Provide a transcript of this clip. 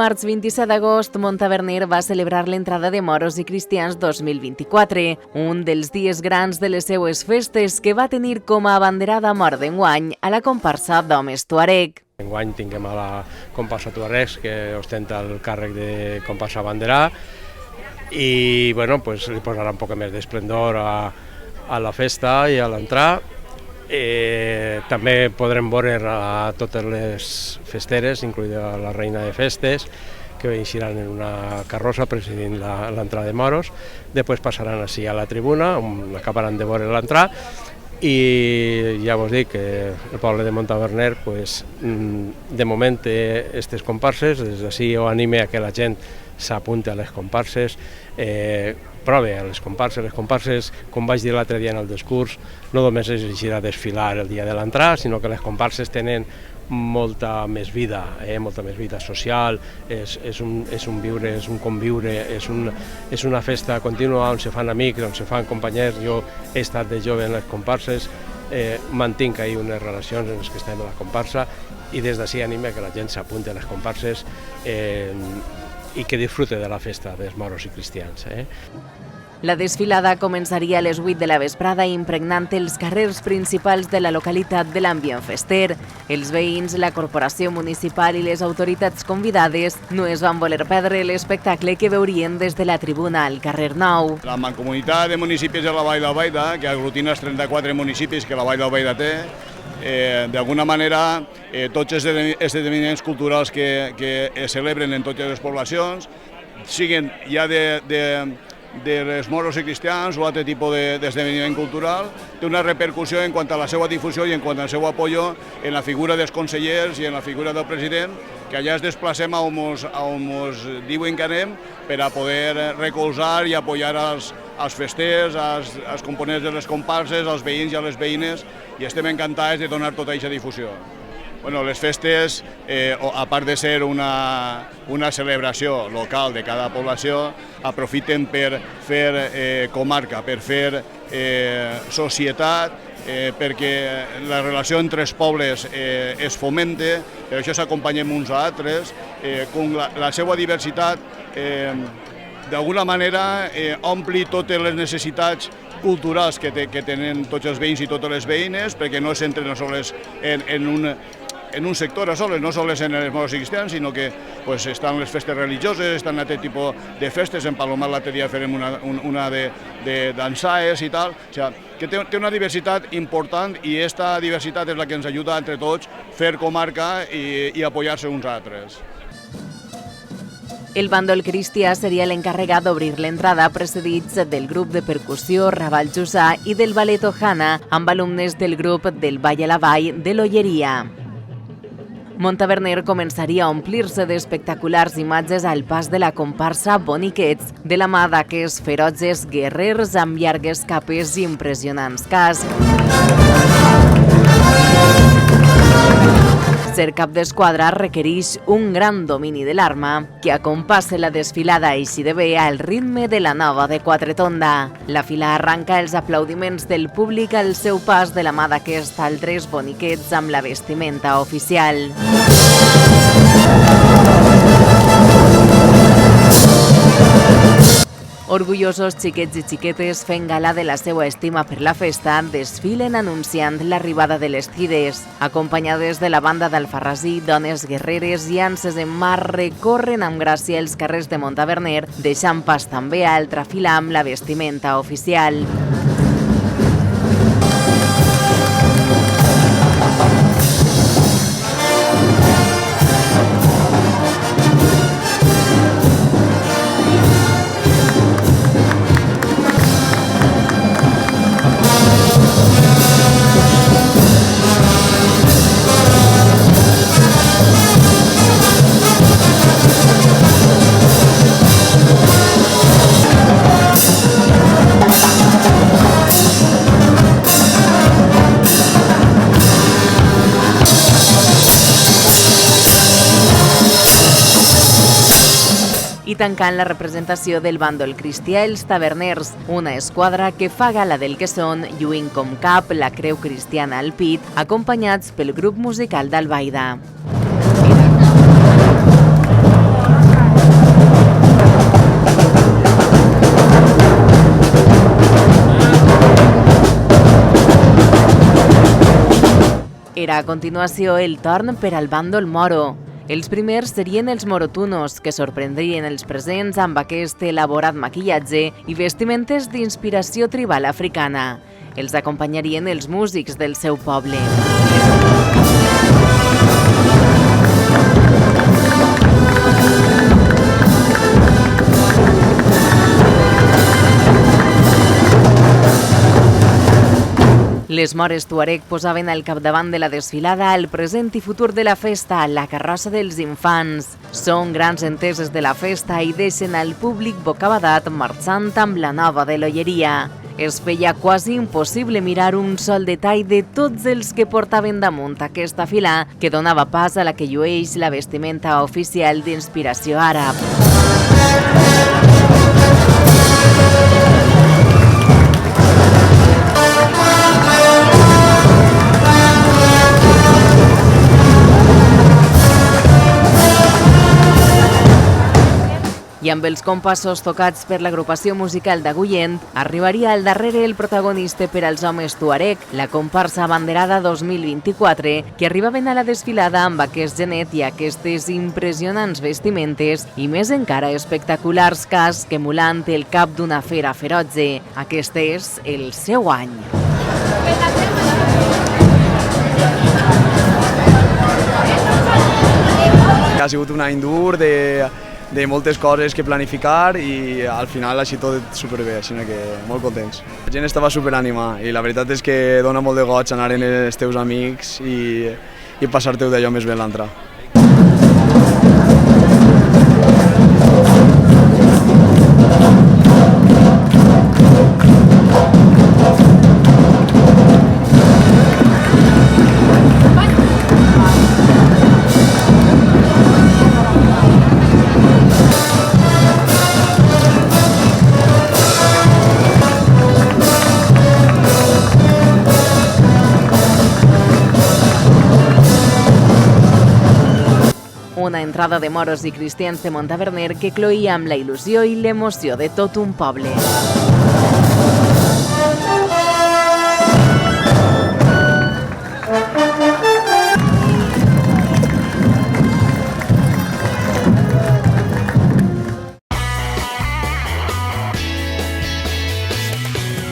Març 27 d'agost, Montaverner va celebrar l'entrada de moros i cristians 2024, un dels dies grans de les seues festes que va tenir com a abanderada mor d'enguany a la comparsa d'homes tuareg. Enguany tinguem a la comparsa tuareg que ostenta el càrrec de comparsa abanderà i li posarà un poc més d'esplendor a la festa i a l'entrar. També podrem veure a totes les festeres, incloïda la reina de festes, que eixiran en una carrossa presidint l'entrada de moros. Després passaran així a la tribuna, on acabaran de veure l'entrar, i ja vos dic que el poble de Montaverner de moment té aquestes comparses. Des d'ací jo anime a que la gent s'apunti a les comparses, prove a les comparses, com vaig dir l'altre dia en el discurs, no només es llegirà desfilar el dia de l'entrada, sinó que les comparses tenen molta més vida social, és un viure, és un conviure, és una festa contínua on se fan amics, on se fan companys. Jo he estat de jove en les comparses, mantinc ahir unes relacions en les que estem a la comparsa i des d'ací anime que la gent s'apunti a les comparses i que disfrute de la festa dels moros i cristians. La desfilada començaria a les 8 de la vesprada impregnant els carrers principals de la localitat de l'ambient fester. Els veïns, la corporació municipal i les autoritats convidades no es van voler perdre l'espectacle que veurien des de la tribuna al carrer Nou. La Mancomunitat de Municipis de la Vall d'Albaida, que aglutina els 34 municipis que la Vall d'Albaida té, d'alguna manera tots els esdeveniments culturals que es celebren en totes les poblacions, siguin ja de les moros i cristians o altre tipus d'esdeveniment cultural, té una repercussió en quant a la seva difusió i en quant al seu apoyo en la figura dels consellers i en la figura del president, que allà es desplacem a on ens diuen que anem per a poder recolzar i apoyar als festers, als components de les comparses, als veïns i a les veïnes, i estem encantats de donar tota aquesta difusió. Les festes, a part de ser una celebració local de cada població, aprofiten per fer comarca, per fer societat, perquè la relació entre els pobles es fomente, per això s'acompanyem uns a altres, la seva diversitat d'alguna manera ompli totes les necessitats culturals que tenen tots els veïns i totes les veïnes, perquè no es centren sols en un sector no sols en els moros i cristians, sinó que estan les festes religioses, estan aquest tipus de festes. En Palomar l'altre dia farem una de dansaes i tal, o sigui, que té una diversitat important i aquesta diversitat és la que ens ajuda entre tots a fer comarca i apoyar-se uns altres. El bàndol cristià seria l'encarregat d'obrir l'entrada, precedits del grup de percussió Raval Jussà i del ballet Ojana, amb alumnes del grup del Ball a la Vall de l'Olleria. Montaverner començaria a omplir-se d'espectaculars imatges al pas de la comparsa Boniquets, de la mà d'aquests ferotges guerrers amb llargues capes i impressionants cascs. Ser cap d'esquadra requereix un gran domini de l'arma que acompassa la desfilada així de bé al ritme de la nova de Quatretonda. La fila arranca els aplaudiments del públic al seu pas de la mà d'aquests altres boniquets amb la vestimenta oficial. Orgullosos xiquets i xiquetes fent gala de la seva estima per la festa, desfilen anunciant l'arribada de les tires. Acompanyades de la banda d'Alfarrasí, dones guerreres i anses en mar recorren amb gràcia els carrers de Montaverner, deixant pas també a altra fila amb la vestimenta oficial. I tancant la representació del bàndol cristià, els taverners, una esquadra que fa gala del que són, lluint com cap la creu cristiana al pit, acompanyats pel grup musical d'Albaida. Era a continuació el torn per al bàndol moro. Els primers serien els morotunos, que sorprendrien els presents amb aquest elaborat maquillatge i vestimentes d'inspiració tribal africana. Els acompanyarien els músics del seu poble. Les mores tuareg posaven al capdavant de la desfilada el present i futur de la festa, la carrossa dels infants. Són grans enteses de la festa i deixen al públic bocabadat marxant amb la nova de l'Olleria. Es feia quasi impossible mirar un sol detall de tots els que portaven damunt aquesta fila que donava pas a la que llueix la vestimenta oficial d'inspiració àrab. I amb els compassos tocats per l'agrupació musical d'Agullent, arribaria al darrere el protagonista per als homes tuareg, la comparsa abanderada 2024, que arribaven a la desfilada amb aquest genet i aquestes impressionants vestimentes i més encara espectaculars cascs emulant el cap d'una fera ferotge. Aquest és el seu any. Ha sigut un any dur de moltes coses que planificar i al final ha sigut tot superbé, així que molt contents. La gent estava superànima i la veritat és que dona molt de goig anar amb els teus amics i passar-te-ho d'allò més bé l'altre. Una entrada de moros i cristians de Montaverner que cloïa amb la il·lusió i l'emoció de tot un poble.